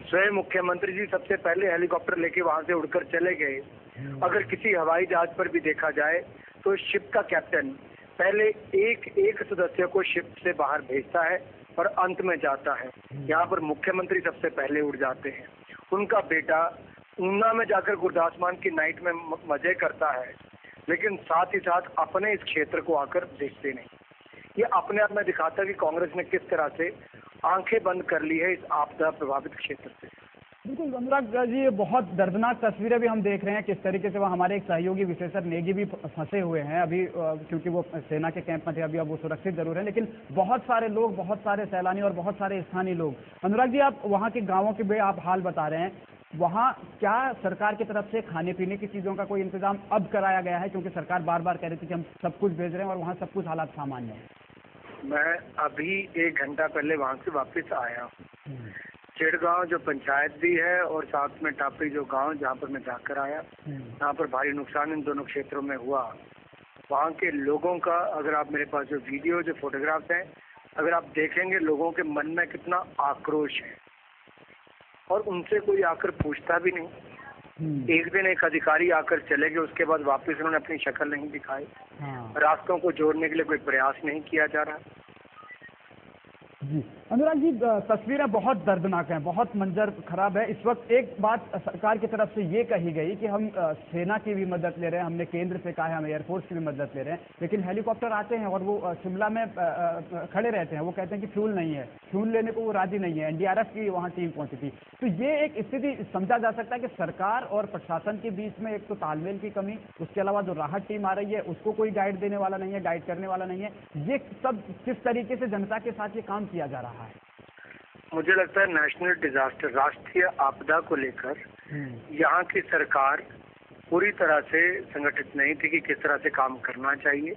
स्वयं मुख्यमंत्री जी सबसे पहले हेलीकॉप्टर लेके वहां से उड़कर चले गए। अगर किसी हवाई जहाज पर भी देखा जाए तो शिप का कैप्टन पहले एक एक सदस्य को शिप से बाहर भेजता है और अंत में जाता है। यहाँ पर मुख्यमंत्री सबसे पहले उड़ जाते हैं। उनका बेटा ऊना में जाकर गुरदास मान की नाइट में मजे करता है, लेकिन साथ ही साथ अपने इस क्षेत्र को आकर देखते नहीं। ये अपने आप में दिखाता है कि कांग्रेस ने किस तरह से आंखें बंद कर ली है इस आपदा प्रभावित क्षेत्र से। बिल्कुल अनुराग जी, ये बहुत दर्दनाक तस्वीरें भी हम देख रहे हैं किस तरीके से वो हमारे एक सहयोगी विशेषज्ञ नेगी भी फंसे हुए हैं अभी, क्योंकि वो सेना के कैंप में थे। अभी अब वो सुरक्षित जरूर है, लेकिन बहुत सारे लोग, बहुत सारे सैलानी और बहुत सारे स्थानीय लोग। अनुराग जी, आप वहाँ के गाँवों के आप हाल बता रहे हैं, वहाँ क्या सरकार की तरफ से खाने पीने की चीज़ों का कोई इंतजाम अब कराया गया है? क्योंकि सरकार बार बार कह रही थी कि हम सब कुछ भेज रहे हैं और वहाँ सब कुछ हालात सामान्य है। मैं अभी 1 घंटा पहले वहाँ से वापस आया हूँ। चिड़गांव जो पंचायत भी है और साथ में टापरी जो गांव जहाँ पर मैं जाकर आया, यहाँ पर भारी नुकसान इन दोनों क्षेत्रों में हुआ। वहाँ के लोगों का, अगर आप मेरे पास जो वीडियो जो फोटोग्राफ्स हैं, अगर आप देखेंगे लोगों के मन में कितना आक्रोश है और उनसे कोई आकर पूछता भी नहीं। एक दिन एक अधिकारी आकर चले गए, उसके बाद वापस उन्होंने अपनी शक्ल नहीं दिखाई। रास्तों को जोड़ने के लिए कोई प्रयास नहीं किया जा रहा। जी अनुराग जी, तस्वीरें बहुत दर्दनाक हैं, बहुत मंजर खराब है। इस वक्त एक बात सरकार की तरफ से ये कही गई कि हम सेना की भी मदद ले रहे हैं, हमने केंद्र से कहा है हम एयरफोर्स की भी मदद ले रहे हैं, लेकिन हेलीकॉप्टर आते हैं और वो शिमला में खड़े रहते हैं। वो कहते हैं कि फ्यूल नहीं है, फ्यूल लेने को वो राजी नहीं है। एनडीआरएफ की वहाँ टीम पहुंची थी। तो ये एक स्थिति समझा जा सकता है कि सरकार और प्रशासन के बीच में एक तो तालमेल की कमी, उसके अलावा जो राहत टीम आ रही है उसको कोई गाइड देने वाला नहीं है, गाइड करने वाला नहीं है। ये सब किस तरीके से जनता के साथ ये काम किया जा रहा है? मुझे लगता है नेशनल डिजास्टर, राष्ट्रीय आपदा को लेकर यहाँ की सरकार पूरी तरह से संगठित नहीं थी कि किस तरह से काम करना चाहिए।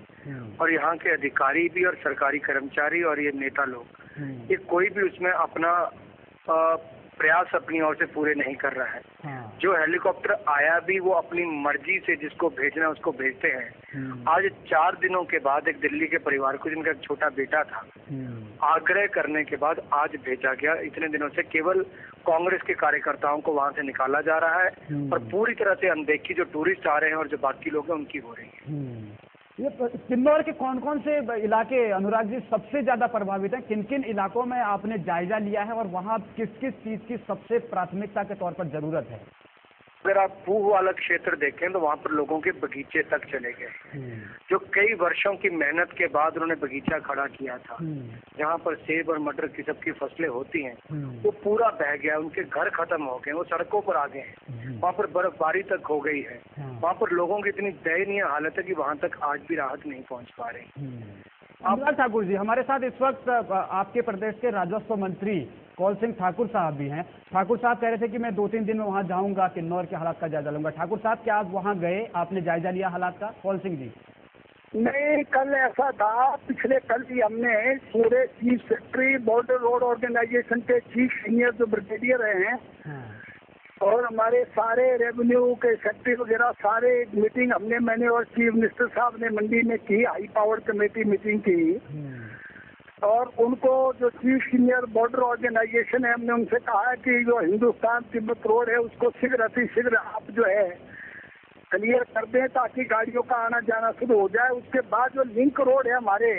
और यहाँ के अधिकारी भी और सरकारी कर्मचारी और ये नेता लोग, ये कोई भी उसमें अपना प्रयास अपनी ओर से पूरे नहीं कर रहा है। जो हेलीकॉप्टर आया भी वो अपनी मर्जी से जिसको भेजना है उसको भेजते हैं। आज 4 दिनों के बाद एक दिल्ली के परिवार को, जिनका एक छोटा बेटा था, आग्रह करने के बाद आज भेजा गया। इतने दिनों से केवल कांग्रेस के कार्यकर्ताओं को वहां से निकाला जा रहा है और पूरी तरह से अनदेखी जो टूरिस्ट आ रहे हैं और जो बाकी लोग हैं उनकी हो रही है। ये किन्नौर के कौन कौन से इलाके अनुराग जी सबसे ज्यादा प्रभावित हैं? किन किन इलाकों में आपने जायजा लिया है और वहाँ किस किस चीज की सबसे प्राथमिकता के तौर पर जरूरत है? अगर आप पूर्व वाला क्षेत्र देखें तो वहाँ पर लोगों के बगीचे तक चले गए, जो कई वर्षों की मेहनत के बाद उन्होंने बगीचा खड़ा किया था, जहाँ पर सेब और मटर की सबकी फसलें होती हैं, वो पूरा बह गया। उनके घर खत्म हो गए, वो सड़कों पर आ गए हैं। वहाँ पर बर्फबारी तक हो गई है। वहाँ पर लोगों की इतनी दयनीय हालत है कि वहाँ तक आज भी राहत नहीं पहुँच पा रही। अनुराग ठाकुर जी, हमारे साथ इस वक्त आपके प्रदेश के राजस्व मंत्री कौल सिंह ठाकुर साहब भी हैं। ठाकुर साहब कह रहे थे कि मैं 2-3 दिन में वहां जाऊंगा, किन्नौर के हालात का जायजा लूंगा। ठाकुर साहब, क्या आप वहां गए, आपने जायजा लिया हालात का? कौल सिंह जी, नहीं, कल ऐसा था, पिछले कल ही हमने पूरे chief secretary border road organisation के चीफ सीनियर जो ब्रिगेडियर हैं और हमारे सारे रेवेन्यू के सेक्रेटरी वगैरह सारे मीटिंग मैंने और चीफ मिनिस्टर साहब ने मंडी में की, हाई पावर कमेटी मीटिंग की। और उनको जो चीफ सीनियर बॉर्डर ऑर्गेनाइजेशन है, हमने उनसे कहा है कि जो हिंदुस्तान तिब्बत रोड है उसको शीघ्र अतिशीघ्र आप जो है क्लियर कर दें ताकि गाड़ियों का आना जाना शुरू हो जाए। उसके बाद जो लिंक रोड है हमारे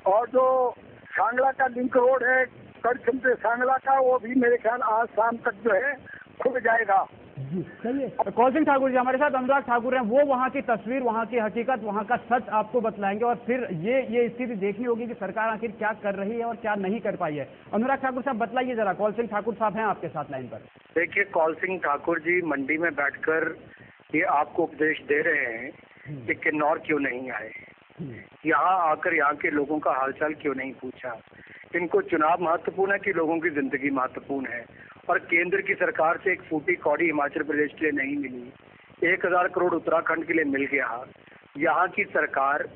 और जो सांगला का लिंक रोड है करछम से सांगला का, वो भी मेरे ख्याल आज शाम तक जो है खुल जाएगा। चलिए, कौल सिंह ठाकुर जी हमारे साथ अनुराग ठाकुर हैं, वो वहाँ की तस्वीर, वहाँ की हकीकत, वहाँ का सच आपको बतलाएंगे और फिर ये स्थिति देखनी होगी कि सरकार आखिर क्या कर रही है और क्या नहीं कर पाई है। अनुराग ठाकुर साहब बताइए जरा, कौल सिंह ठाकुर साहब हैं आपके साथ लाइन पर। देखिए, कौल सिंह ठाकुर जी मंडी में बैठकर ये आपको उपदेश दे रहे हैं कि किन्नौर क्यों नहीं आए, यहाँ आकर यहाँ के लोगों का हालचाल क्यों नहीं पूछा। इनको चुनाव महत्वपूर्ण है कि लोगों की जिंदगी महत्वपूर्ण है। और केंद्र की सरकार से एक फूटी कौड़ी हिमाचल प्रदेश के लिए नहीं मिली, 1000 करोड़ उत्तराखंड के लिए मिल गया। यहाँ की सरकार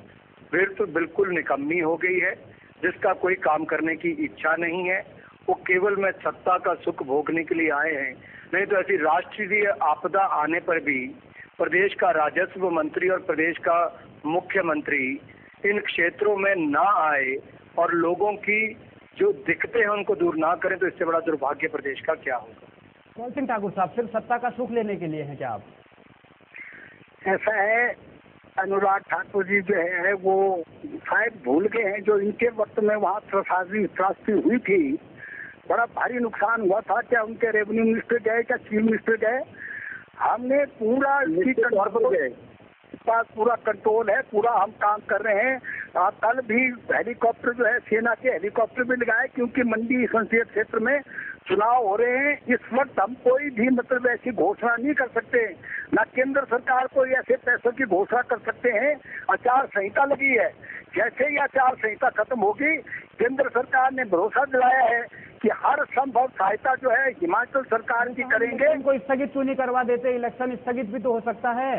फिर तो बिल्कुल निकम्मी हो गई है, जिसका कोई काम करने की इच्छा नहीं है। वो केवल मैं सत्ता का सुख भोगने के लिए आए हैं। नहीं तो ऐसी राष्ट्रीय आपदा आने पर भी प्रदेश का राजस्व मंत्री और प्रदेश का मुख्यमंत्री इन क्षेत्रों में ना आए और लोगों की जो दिखते हैं उनको दूर ना करें तो इससे बड़ा दुर्भाग्य प्रदेश का क्या होगा। कौल सिंह ठाकुर साहब, सिर्फ सत्ता का सुख लेने के लिए हैं क्या आप? ऐसा है, अनुराग ठाकुर जी जो है वो शायद भूल गए हैं जो इनके वक्त में वहाँ त्रासदी हुई थी, बड़ा भारी नुकसान हुआ था। क्या उनके रेवेन्यू मिनिस्टर गए, क्या चीफ मिनिस्टर गए? हमने पूरा पास पूरा कंट्रोल है, पूरा हम काम कर रहे हैं। कल भी हेलीकॉप्टर जो है सेना के हेलीकॉप्टर भी लगाए, क्योंकि मंडी संसदीय क्षेत्र में चुनाव हो रहे हैं। इस वक्त हम कोई भी मतलब ऐसी घोषणा नहीं कर सकते, ना केंद्र सरकार कोई ऐसे पैसों की घोषणा कर सकते हैं। आचार संहिता लगी है, जैसे ही आचार संहिता खत्म होगी, केंद्र सरकार ने भरोसा दिलाया है कि हर संभव सहायता जो है हिमाचल सरकार की करेंगे। इनको स्थगित क्यों नहीं करवा देते? इलेक्शन स्थगित भी तो हो सकता है।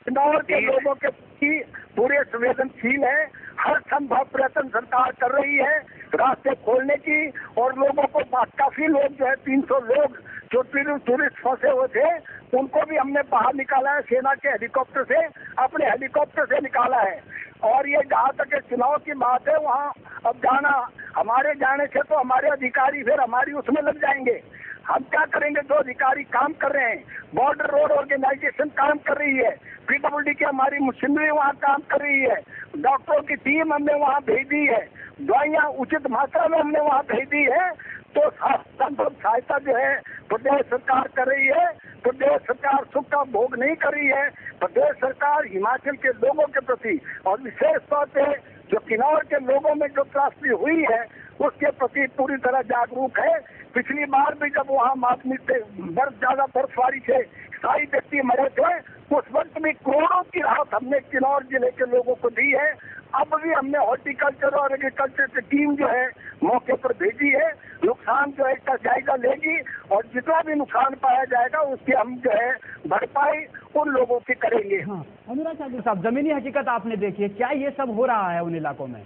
इंदौर के लोगों के प्रति पूरे संवेदनशील है, हर संभव प्रयत्न सरकार कर रही है रास्ते खोलने की। और लोगों को काफी लोग जो है 300 लोग जो टूरिस्ट फंसे हुए थे उनको भी हमने बाहर निकाला है, सेना के हेलीकॉप्टर से, अपने हेलीकॉप्टर से निकाला है। और ये जहाँ तक चुनाव की बात है, वहाँ अब जाना, हमारे जाने से तो हमारे अधिकारी फिर हमारी उसमें लग जाएंगे। हम क्या करेंगे? जो अधिकारी काम कर रहे हैं, बॉर्डर रोड ऑर्गेनाइजेशन काम कर रही है, PWD की हमारी मशीनरी वहाँ काम कर रही है, डॉक्टरों की टीम हमने वहाँ भेजी है, दवाइयाँ उचित मात्रा में हमने वहाँ भेजी है। तो संभव सहायता जो है प्रदेश सरकार कर रही है। प्रदेश सरकार सुख का भोग नहीं कर रही है। प्रदेश सरकार हिमाचल के लोगों के प्रति और विशेष तौर पे जो किन्नौर के लोगों में जो त्रासदी हुई है उसके प्रति पूरी तरह जागरूक है। पिछली बार भी जब वहाँ मातमी से ज्यादा बर्फबारी से 27 व्यक्ति मरे थे, उस वक्त भी करोड़ों की राहत हमने किन्नौर जिले के लोगों को दी है। अब भी हमने हॉर्टिकल्चर और एग्रीकल्चर की टीम जो है मौके पर भेजी है, नुकसान जो है इसका जायजा लेगी और जितना भी नुकसान पाया जाएगा उसकी हम जो है भरपाई उन लोगों की करेंगे। हाँ, अनुराग ठाकुर साहब, जमीनी हकीकत आपने देखी है, क्या ये सब हो रहा है उन इलाकों में?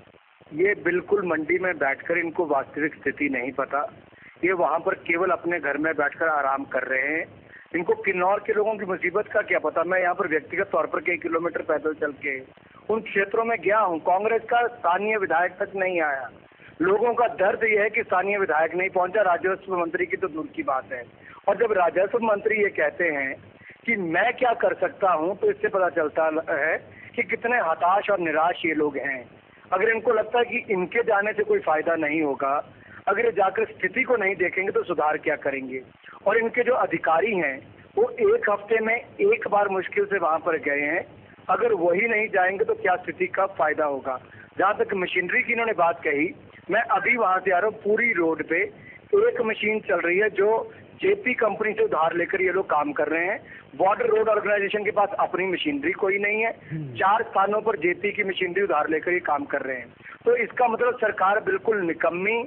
ये बिल्कुल मंडी में बैठकर इनको वास्तविक स्थिति नहीं पता। ये वहाँ पर केवल अपने घर में बैठकर आराम कर रहे हैं। इनको किन्नौर के लोगों की मुसीबत का क्या पता। मैं यहाँ पर व्यक्तिगत तौर पर कई किलोमीटर पैदल चल के उन क्षेत्रों में गया हूँ। कांग्रेस का स्थानीय विधायक तक नहीं आया। लोगों का दर्द यह है कि स्थानीय विधायक नहीं पहुंचा, राजस्व मंत्री की तो दूर की बात है। और जब राजस्व मंत्री ये कहते हैं कि मैं क्या कर सकता हूँ, तो इससे पता चलता है कि कितने हताश और निराश ये लोग हैं। अगर इनको लगता है कि इनके जाने से कोई फायदा नहीं होगा, अगर ये जाकर स्थिति को नहीं देखेंगे तो सुधार क्या करेंगे। और इनके जो अधिकारी हैं वो एक हफ्ते में एक बार मुश्किल से वहां पर गए हैं। अगर वही नहीं जाएंगे तो क्या स्थिति का फायदा होगा। जहाँ तक मशीनरी की इन्होंने बात कही, मैं अभी वहां से आ रहा हूँ। पूरी रोड पे एक मशीन चल रही है जो जेपी कंपनी से उधार लेकर ये लोग काम कर रहे हैं। बॉर्डर रोड ऑर्गेनाइजेशन के पास अपनी मशीनरी कोई नहीं है। 4 स्थानों पर जेपी की मशीनरी उधार लेकर ये काम कर रहे हैं। तो इसका मतलब सरकार बिल्कुल निकम्मी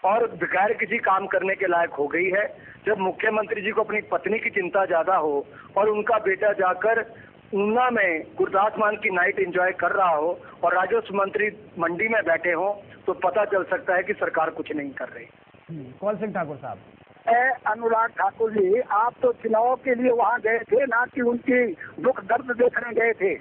और बगैर किसी काम करने के लायक हो गई है। जब मुख्यमंत्री जी को अपनी पत्नी की चिंता ज्यादा हो और उनका बेटा जाकर ऊना में गुरदास मान की नाइट एंजॉय कर रहा हो और राजस्व मंत्री मंडी में बैठे हो, तो पता चल सकता है कि सरकार कुछ नहीं कर रही। कौल सिंह ठाकुर साहब, अनुराग ठाकुर जी, आप तो चुनाव के लिए वहाँ गए थे, ना कि उनकी दुख दर्द देखने गए थे।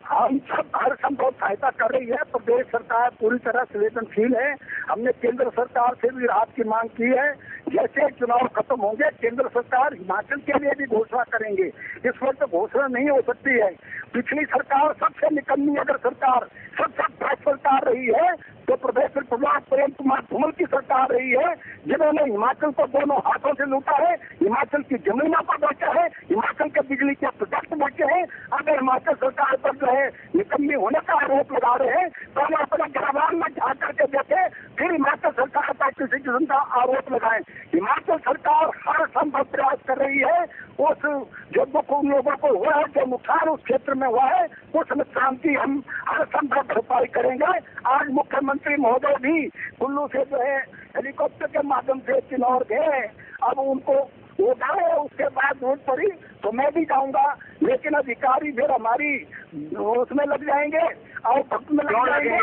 हम सब हर संभव सहायता कर रही है। प्रदेश सरकार पूरी तरह संवेदनशील है। हमने केंद्र सरकार से भी राहत की मांग की है। जैसे चुनाव खत्म होंगे केंद्र सरकार हिमाचल के लिए भी घोषणा करेंगे। इस वक्त घोषणा नहीं हो सकती है। पिछली सरकार सबसे निकम्मी अगर सरकार सबसे भ्रष्टाचार रही है तो प्रदेश प्रभाव प्रेम कुमार धूमल की सरकार रही है, जिन्होंने हिमाचल को दोनों हाथों से लूटा है, हिमाचल की जमीनों पर बेचा है, हिमाचल के बिजली के प्रोजेक्ट बेचे हैं। अगर हिमाचल सरकार पर जो है निकम्मी होने का आरोप लगा रहे हैं तो हम अपने ग्राम में जा करके देखे, फिर हिमाचल सरकार पर किसी किस्म का आरोप लगाए। हिमाचल सरकार हर संभव प्रयास कर रही है। उस जो दुख उन लोगों को हुआ है, जो नुकसान उस क्षेत्र में हुआ है, उस नुकसान की हम हर संभव भरपाई करेंगे। आज मुख्यमंत्री महोदय भी कुल्लू से जो है हेलीकॉप्टर के माध्यम से किन्नौर गए। अब उनको वो गए, उसके बाद जरूरत पड़ी तो मैं भी जाऊंगा, लेकिन अधिकारी फिर हमारी उसमें लग जाएंगे और भक्त में लग जाएंगे,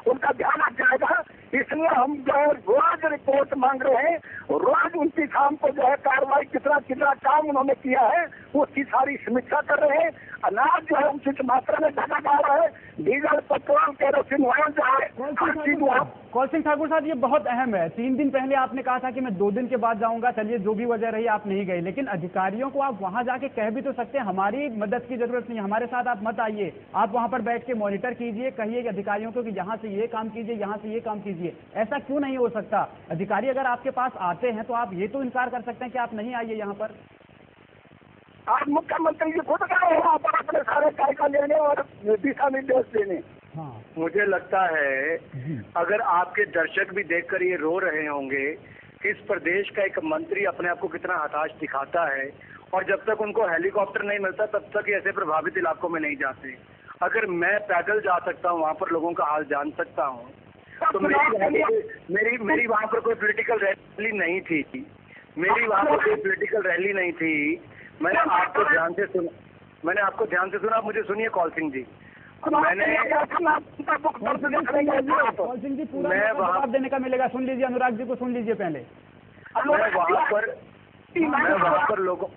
उनका ध्यान रख जाएगा। इसलिए हम जो है रोज रिपोर्ट मांग रहे हैं, रोज उनकी शाम को जो है कार्रवाई कितना काम उन्होंने किया है उसकी सारी समीक्षा कर रहे हैं। अनाज जो है उचित मात्रा में भेजा जा रहा है, डीजल पेट्रोल केरोसिन वहाँ जाए, हर चीज वहाँ। कौल सिंह ठाकुर साहब, ये बहुत अहम है। 3 दिन पहले आपने कहा था कि मैं 2 दिन के बाद जाऊंगा, चलिए जो भी वजह रही आप नहीं गए, लेकिन अधिकारियों को आप वहां जाके कह भी तो सकते हैं हमारी मदद की जरूरत नहीं, हमारे साथ आप मत आइए, आप वहां पर बैठ के मॉनिटर कीजिए, कहिए कि अधिकारियों को कि यहाँ से ये काम कीजिए, यहाँ से ये काम कीजिए। ऐसा क्यों नहीं हो सकता? अधिकारी अगर आपके पास आते हैं तो आप ये तो इनकार कर सकते हैं कि आप नहीं आइए यहाँ पर। आज मुख्यमंत्री जी खुद गए वहाँ पर अपने सारे जायका लेने और दिशा निर्देश देने। हाँ, मुझे लगता है अगर आपके दर्शक भी देखकर ये रो रहे होंगे कि इस प्रदेश का एक मंत्री अपने आप को कितना हताश दिखाता है, और जब तक उनको हेलीकॉप्टर नहीं मिलता तब तक ऐसे प्रभावित इलाकों में नहीं जाते। अगर मैं पैदल जा सकता हूँ, वहाँ पर लोगों का हाल जान सकता हूँ, तो मेरी वहाँ पर कोई पॉलिटिकल रैली नहीं थी, मेरी वहाँ पर कोई पॉलिटिकल रैली नहीं थी। मैंने आपको ध्यान से सुना, आप मुझे सुनिए कौल सिंह जी। कौल सिंह जी, पूरा जवाब देने का मिलेगा, सुन लीजिए, अनुराग जी को सुन लीजिए पहले। मैं वहाँ पर लोगों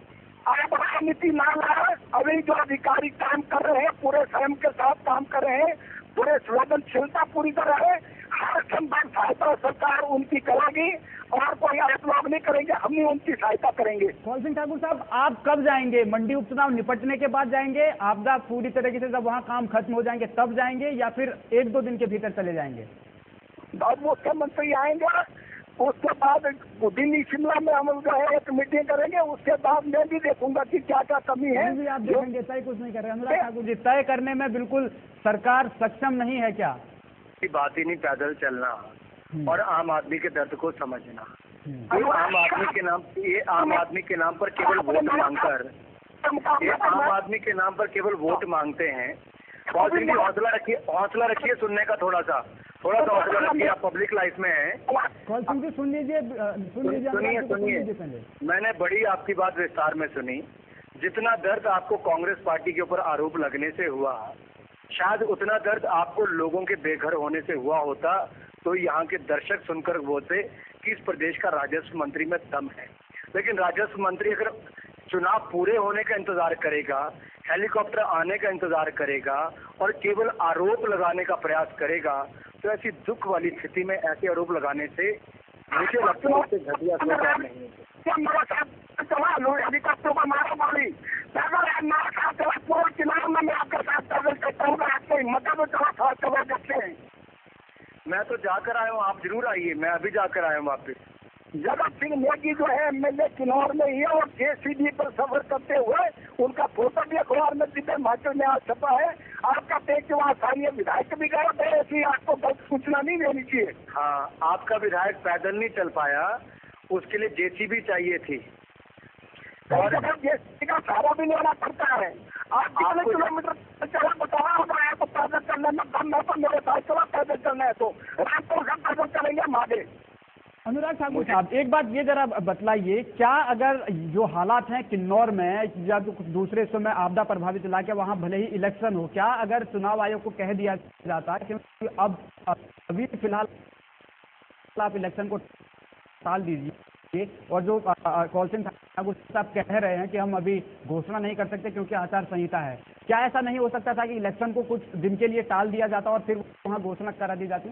नीति ना लाए। अभी जो अधिकारी काम कर रहे हैं पूरे स्वयं के साथ काम कर रहे हैं, पूरे संवेदनशीलता पूरी तरह है, हर संभव सहायता सरकार उनकी करेगी और कोई आप लोग नहीं करेंगे, हम ही उनकी सहायता करेंगे। कौल सिंह ठाकुर साहब, आप कब जाएंगे? मंडी उपचुनाव निपटने के बाद जाएंगे, आपदा पूरी तरीके से जब वहाँ काम खत्म हो जाएंगे तब जाएंगे, या फिर 1-2 दिन के भीतर चले जाएंगे? मुख्यमंत्री आएंगे, उसके बाद दिल्ली शिमला में हम जो है एक मीटिंग करेंगे, उसके बाद मैं भी देखूंगा कि क्या क्या कमी है। भी आप देखेंगे, तय कुछ नहीं कर रहे अनुराग ठाकुर जी, तय करने में बिल्कुल सरकार सक्षम नहीं है क्या? बात ही नहीं, पैदल चलना और आम आदमी के दर्द को समझना। ये आम आदमी के नाम पर केवल वोट मांगकर, ये आम आदमी के नाम पर केवल वोट मांगते हैं। कौल सिंह जी, हौसला रखिए सुनने का, थोड़ा सा हौसला रखिए, आप पब्लिक लाइफ में हैं। कौल सिंह जी सुन लीजिए, सुनिए। मैंने बड़ी आपकी बात विस्तार में सुनी। जितना दर्द आपको कांग्रेस पार्टी के ऊपर आरोप लगने से हुआ, शायद उतना दर्द आपको लोगों के बेघर होने से हुआ होता, तो यहाँ के दर्शक सुनकर बोलते कि इस प्रदेश का राजस्व मंत्री में दम है। लेकिन राजस्व मंत्री अगर चुनाव पूरे होने का इंतजार करेगा, हेलीकॉप्टर आने का इंतजार करेगा और केवल आरोप लगाने का प्रयास करेगा, तो ऐसी दुख वाली स्थिति में ऐसे आरोप लगाने से मुझे लगता है घटिया सोच नहीं है। हेलीकॉप्टर को मारा मारी पूरे चुनाव में मैं आपके साथ पैदल करता हूँ, आपको हिम्मत में चला देखते हैं। मैं तो जाकर आया हूँ, आप जरूर आइए, मैं अभी जाकर आया हूँ वापिस। जगत सिंह नेगी जो है एमएलए किन्नौर में ही है, और जेसीबी पर सफर करते हुए उनका फोटो भी अखबार में दिव्य हिमाचल में आज छपा है। आपका पेज जो वहाँ स्थानीय विधायक भी गए थे, ऐसी आपको गलत सूचना नहीं देनी चाहिए। हाँ, आपका विधायक पैदल नहीं चल पाया, उसके लिए जेसीबी चाहिए थी, और जेसीबी का सहारा भी लेना पड़ता है। आप कितने किलोमीटर चला बताना होगा आपको पैदल चलने में दम है, तो मेरे साथ चला पैदल चलना है तो रामपुर से पैदल चलेंगे हम आगे। अनुराग ठाकुर साहब, एक बात ये जरा बतलाइए, क्या अगर जो हालात हैं किन्नौर में या दूसरे हिस्सों में आपदा प्रभावित इलाके, वहाँ भले ही इलेक्शन हो, क्या अगर चुनाव आयोग को कह दिया जाता है कि अब अभी फिलहाल आप इलेक्शन को टाल दीजिए, और जो कौल सिंह ठाकुर साहब कह रहे हैं कि हम अभी घोषणा नहीं कर सकते क्योंकि आचार संहिता है, क्या ऐसा नहीं हो सकता था कि इलेक्शन को कुछ दिन के लिए टाल दिया जाता और फिर वहाँ घोषणा करा दी जाती?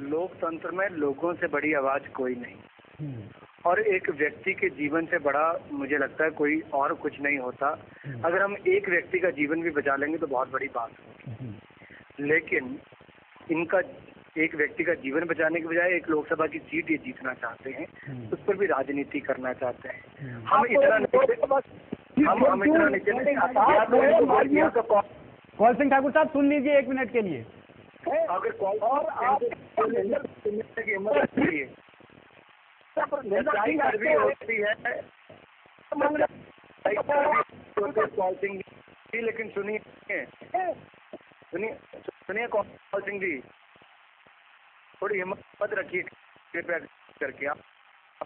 लोकतंत्र में लोगों से बड़ी आवाज कोई नहीं, और एक व्यक्ति के जीवन से बड़ा मुझे लगता है कोई और कुछ नहीं होता। अगर हम एक व्यक्ति का जीवन भी बचा लेंगे तो बहुत बड़ी बात है, लेकिन इनका एक व्यक्ति का जीवन बचाने के बजाय एक लोकसभा की सीट ये जीतना चाहते हैं, उस पर भी राजनीति करना चाहते हैं। हम इतना नहीं। कौल सिंह ठाकुर साहब सुन लीजिए 1 मिनट के लिए। अगर कौल होती है, लेकिन सुनिए कौल सिंह जी, थोड़ी हिम्मत रखिए कृपया करके, आप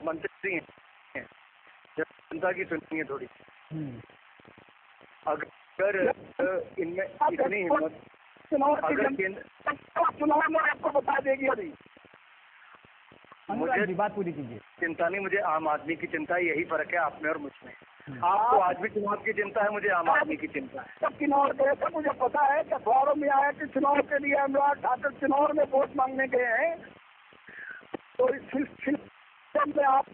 मंत्री हैं, जनता की सुनिए थोड़ी। अगर इनमें इतनी हिम्मत, चुनाव में आपको बता देगी अभी अनुराग जी बात पूरी कीजिए। चिंता नहीं, मुझे आम आदमी की चिंता है, यही फर्क है आप में और मुझ में। आपको आज भी चुनाव की चिंता है, मुझे आम आदमी की चिंता है। सब किन्नौर गए थे, मुझे पता है कि अखबारों में आया कि चुनाव के लिए अनुराग ठाकुर किन्नौर में वोट मांगने गए हैं। तो इस सिस्टम में आप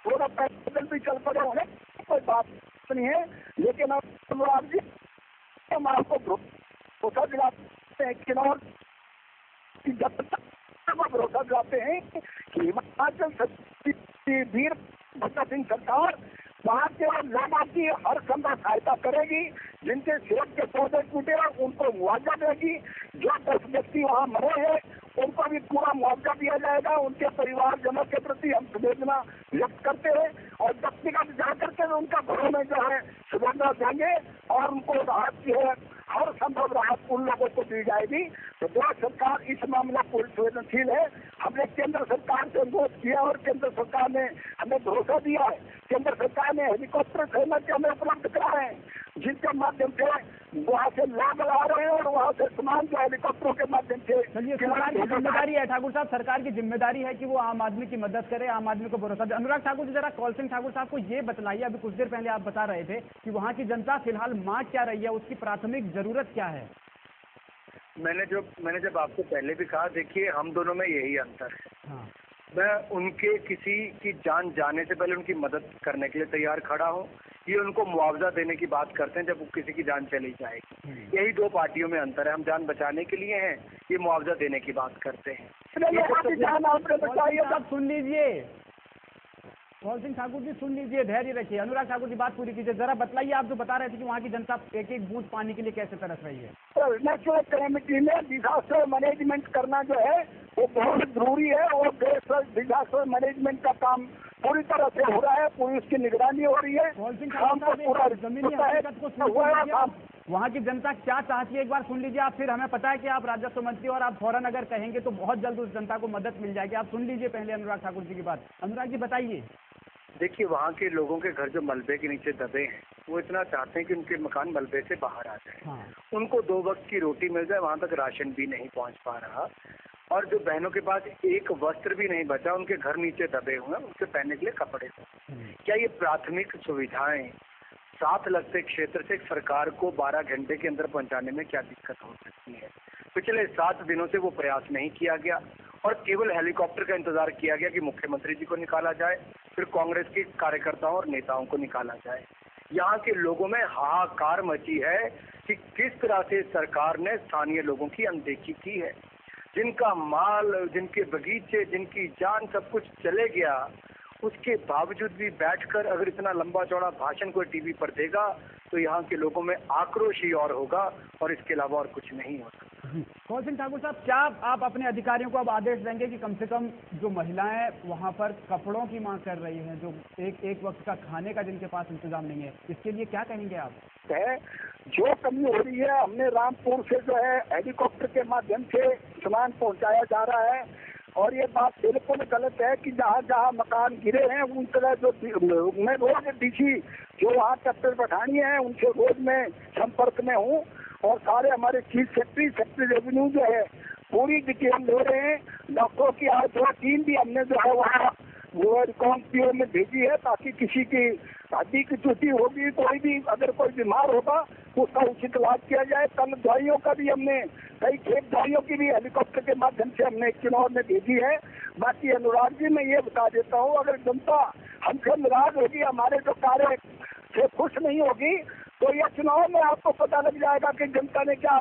थोड़ा पैदल भी चल पड़े होंगे, कोई बात नहीं है, लेकिन अनुराग जी हम आपको भरोसा दिलाते हैं किन्नौर की जनता को भरोसा दिलाते हैं कि हिमाचल वीर भगत सिंह सरकार वहाँ के लोगों की हर संभव सहायता करेगी। जिनके सेब के पौधे टूटे उनको मुआवजा देगी। जो 10 व्यक्ति वहाँ मरे हैं उनको भी पूरा मुआवजा दिया जाएगा। उनके परिवारजनों के प्रति हम संवेदना व्यक्त करते हैं और व्यक्तिगत जाकर के उनका घरों में जो है संवेदना देंगे और उनको राहत की है, हर संभव राहत उन लोगों को दी जाएगी। तो देश सरकार इस मामले पूरी संवेदनशील है। हमने केंद्र सरकार से अनुरोध किया और केंद्र सरकार ने हमें भरोसा दिया है। केंद्र सरकार ने हेलीकॉप्टर सेना के हमें उपलब्ध कराए हैं, जिनके माध्यम से वहाँ से लोग आ रहे हैं और वहाँ से सामान जो हेलीकॉप्टरों के माध्यम से। सरकार की जिम्मेदारी है ठाकुर साहब, सरकार की जिम्मेदारी है कि वो आम आदमी की मदद करे, आम आदमी को भरोसा दे। अनुराग ठाकुर जी जरा कौल सिंह ठाकुर साहब को ये बतलाइए, अभी कुछ देर पहले आप बता रहे थे कि वहाँ की जनता फिलहाल मांग क्या रही है, उसकी प्राथमिक जरूरत क्या है। मैंने जब आपको पहले भी कहा, देखिए हम दोनों में यही अंतर है। हाँ। मैं उनके किसी की जान जाने से पहले उनकी मदद करने के लिए तैयार खड़ा हूँ। ये उनको मुआवजा देने की बात करते हैं जब किसी की जान चली जाएगी। यही दो पार्टियों में अंतर है। हम जान बचाने के लिए हैं, ये मुआवजा देने की बात करते हैं। आप सुन लीजिए कौल सिंह ठाकुर जी, सुन लीजिए, धैर्य रखिए। अनुराग ठाकुर जी बात पूरी कीजिए। जरा बतलाइए, आप जो बता रहे थे कि वहाँ की जनता एक एक बूंद पानी के लिए कैसे तरस रही है। नेचुरल कैलेमिटी में डिजास्टर मैनेजमेंट करना जो है वो बहुत जरूरी है और डिजास्टर मैनेजमेंट का काम पूरी तरह से हो रहा है, पूरी उसकी निगरानी हो रही है। कौल सिंह ठाकुर पूरा जमीनी हकीकत को सुन, वहाँ की जनता क्या चाहती है एक बार सुन लीजिए आप। फिर हमें पता है कि आप राजस्व मंत्री और आप फौरन अगर कहेंगे तो बहुत जल्द उस जनता को मदद मिल जाएगी। आप सुन लीजिए पहले अनुराग ठाकुर जी की बात। अनुराग जी बताइए। देखिए, वहाँ के लोगों के घर जो मलबे के नीचे दबे हैं वो इतना चाहते हैं कि उनके मकान मलबे से बाहर आ जाए। हाँ। उनको 2 वक्त की रोटी मिल जाए, वहाँ तक राशन भी नहीं पहुँच पा रहा। और जो बहनों के पास एक वस्त्र भी नहीं बचा, उनके घर नीचे दबे हुए हैं, उनसे पहनने के लिए कपड़े हो। क्या ये प्राथमिक सुविधाएं 7 लगते क्षेत्र से सरकार को 12 घंटे के अंदर पहुंचाने में क्या दिक्कत हो सकती है? पिछले 7 दिनों से वो प्रयास नहीं किया गया और केवल हेलीकॉप्टर का इंतजार किया गया कि मुख्यमंत्री जी को निकाला जाए, फिर कांग्रेस के कार्यकर्ताओं और नेताओं को निकाला जाए। यहाँ के लोगों में हाहाकार मची है कि किस तरह से सरकार ने स्थानीय लोगों की अनदेखी की है। जिनका माल, जिनके बगीचे, जिनकी जान, सब कुछ चले गया, उसके बावजूद भी बैठकर अगर इतना लंबा चौड़ा भाषण कोई टीवी पर देगा तो यहाँ के लोगों में आक्रोश ही और होगा और इसके अलावा और कुछ नहीं होगा। कौल सिंह ठाकुर साहब, क्या आप अपने अधिकारियों को अब आदेश देंगे कि कम से कम जो महिलाएं वहाँ पर कपड़ों की मांग कर रही हैं, जो एक वक्त का खाने का जिनके पास इंतजाम नहीं है, इसके लिए क्या कहेंगे आप? जो कमी हो रही है, हमने रामपुर से जो है हेलीकॉप्टर के माध्यम से सामान पहुँचाया जा रहा है और ये बात बिल्कुल गलत है कि जहाँ जहाँ मकान गिरे हैं उन तरह जो मैं रोज डीसी जो वहाँ कैप्टन पठानी है उनसे रोज मैं संपर्क में हूँ और सारे हमारे चीफ सेक्रेटरी रेवेन्यू जो है पूरी डिटेल ले रहे हैं। डॉक्टरों की आज 2 टीम भी हमने जो है वहाँ वो रिकॉर्ड में भेजी है ताकि किसी की हड्डी की चोटी होगी, कोई भी अगर कोई बीमार होगा उसका उचित इलाज किया जाए। कल दवाइयों का भी हमने कई खेत दवाइयों की भी हेलीकॉप्टर के माध्यम से हमने किन्नौर में भेजी है। बाकी अनुराग जी मैं ये बता देता हूँ, अगर जनता हमसे नाराज होगी, हमारे जो कार्य से खुश नहीं होगी तो यह चुनाव में आपको पता लग जाएगा कि जनता ने क्या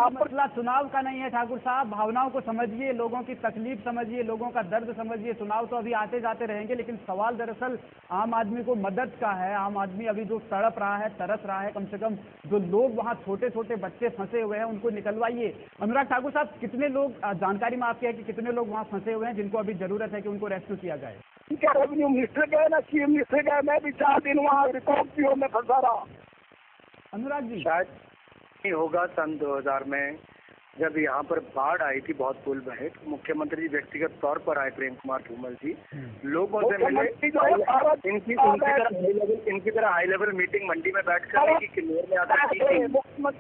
मसला चुनाव का नहीं है ठाकुर साहब, भावनाओं को समझिए, लोगों की तकलीफ समझिए, लोगों का दर्द समझिए। चुनाव तो अभी आते जाते रहेंगे, लेकिन सवाल दरअसल आम आदमी को मदद का है। आम आदमी अभी जो तड़प रहा है, तरस रहा है, कम से कम जो लोग वहाँ छोटे छोटे बच्चे फंसे हुए हैं उनको निकलवाइए। अनुराग ठाकुर साहब, कितने लोग, जानकारी में आपकी है कि कितने लोग वहाँ फंसे हुए हैं जिनको अभी जरूरत है कि उनको रेस्क्यू किया जाए? रेवेन्यू मिनिस्टर गए ना, चीफ मिनिस्टर गए, मैं भी 4 दिन वहाँ रिकॉर्ड में फंसा रहा। अनुराग जी, शायद नहीं होगा। सन 2000 में जब यहाँ पर बाढ़ आई थी, बहुत पुल बहे, तो मुख्यमंत्री जी व्यक्तिगत तौर पर आए, प्रेम कुमार धूमल जी लोगों से मिले। इनकी तरह हाई लेवल मीटिंग मंडी में बैठ कर की किन्नौर में आकर की थी,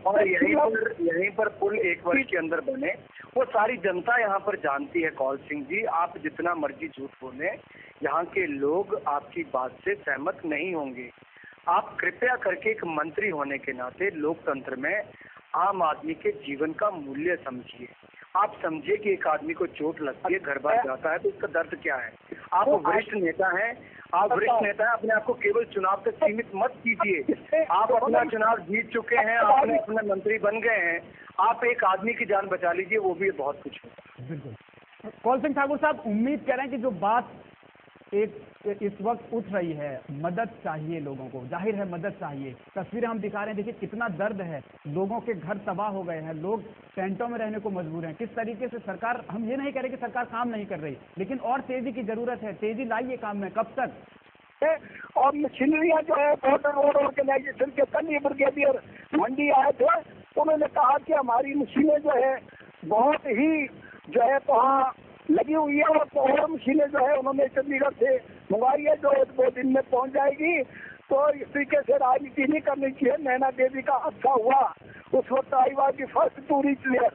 और यहीं पर पुल 1 वर्ष के अंदर बने। वो सारी जनता यहाँ पर जानती है। कौल सिंह जी, आप जितना मर्जी झूठ बोले, यहाँ के लोग आपकी बात से सहमत नहीं होंगे। आप कृपया करके एक मंत्री होने के नाते लोकतंत्र में आम आदमी के जीवन का मूल्य समझिए। आप समझिए कि एक आदमी को चोट लगती है, घर बार जाता है, तो उसका दर्द क्या है। आप वरिष्ठ नेता हैं, अपने आप को केवल चुनाव तक सीमित मत कीजिए। आप अपना चुनाव जीत चुके हैं, आपने अपने मंत्री बन गए हैं, आप एक आदमी की जान बचा लीजिए, वो भी बहुत कुछ होता है। बिल्कुल। कौल सिंह ठाकुर साहब, उम्मीद कर रहे हैं कि जो बात इस वक्त उठ रही है, मदद चाहिए लोगों को, जाहिर है मदद चाहिए। तस्वीरें हम दिखा रहे हैं, देखिए कितना दर्द है, लोगों के घर तबाह हो गए हैं, लोग टेंटों में रहने को मजबूर हैं। किस तरीके से सरकार, हम ये नहीं कह रहे कि सरकार काम नहीं कर रही, लेकिन और तेजी की जरूरत है। तेजी लाइए काम में, कब तक? और मशीनरियाँ जो है बॉर्डर रोड ऑर्गेनाइजेशन के कल ब्रिगेडियर मंडी आए थे, उन्होंने कहा कि हमारी मशीनें जो है बहुत ही जो है वहाँ लगी हुई है, और मशीनें जो है उन्होंने चंडीगढ़ से मंगवाई है, जो 1-2 दिन में पहुंच जाएगी। तो इस तरीके से राजनीति नहीं करनी चाहिए। नैना देवी का अच्छा हुआ, उस वक्त I was the first tourist layer,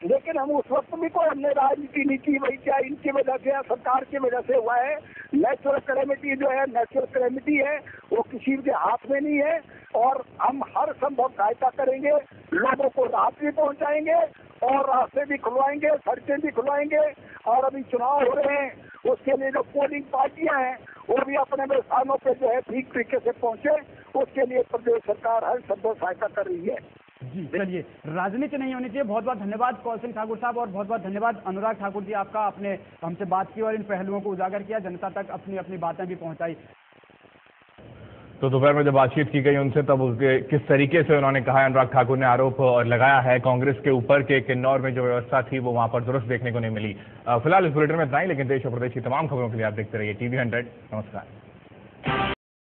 लेकिन हम उस वक्त भी कोई हमने राजनीति नहीं की। भाई क्या इनकी वजह से या सरकार की वजह से हुआ है। नेचुरल कैलेमिटी जो है, नेचुरल कैलेमिटी है, वो किसी के हाथ में नहीं है, और हम हर संभव सहायता करेंगे, लोगों को राहत भी पहुंचाएंगे, और रास्ते भी खुलवाएंगे, सड़कें भी खुलवाएंगे। और अभी चुनाव हो रहे हैं, उसके लिए जो पोलिंग पार्टियां हैं वो भी अपने स्थानों पे जो है ठीक तरीके से पहुंचे, उसके लिए प्रदेश सरकार हर संभव सहायता कर रही है। जी चलिए, राजनीति नहीं होनी चाहिए। बहुत बहुत धन्यवाद कौल सिंह ठाकुर साहब, और बहुत बहुत धन्यवाद अनुराग ठाकुर जी, आपका, आपने हमसे बात की और इन पहलुओं को उजागर किया, जनता तक अपनी अपनी बातें भी पहुंचाई। तो दोपहर में जब बातचीत की गई उनसे, तब उसके किस तरीके से उन्होंने कहा, अनुराग ठाकुर ने आरोप और लगाया है कांग्रेस के ऊपर के किन्नौर में जो व्यवस्था थी वो वहां पर दुरुस्त देखने को नहीं मिली। फिलहाल इस बुलेटिन में इतना ही, लेकिन देश और प्रदेश की तमाम खबरों के लिए आप देखते रहिए TV 100। नमस्कार।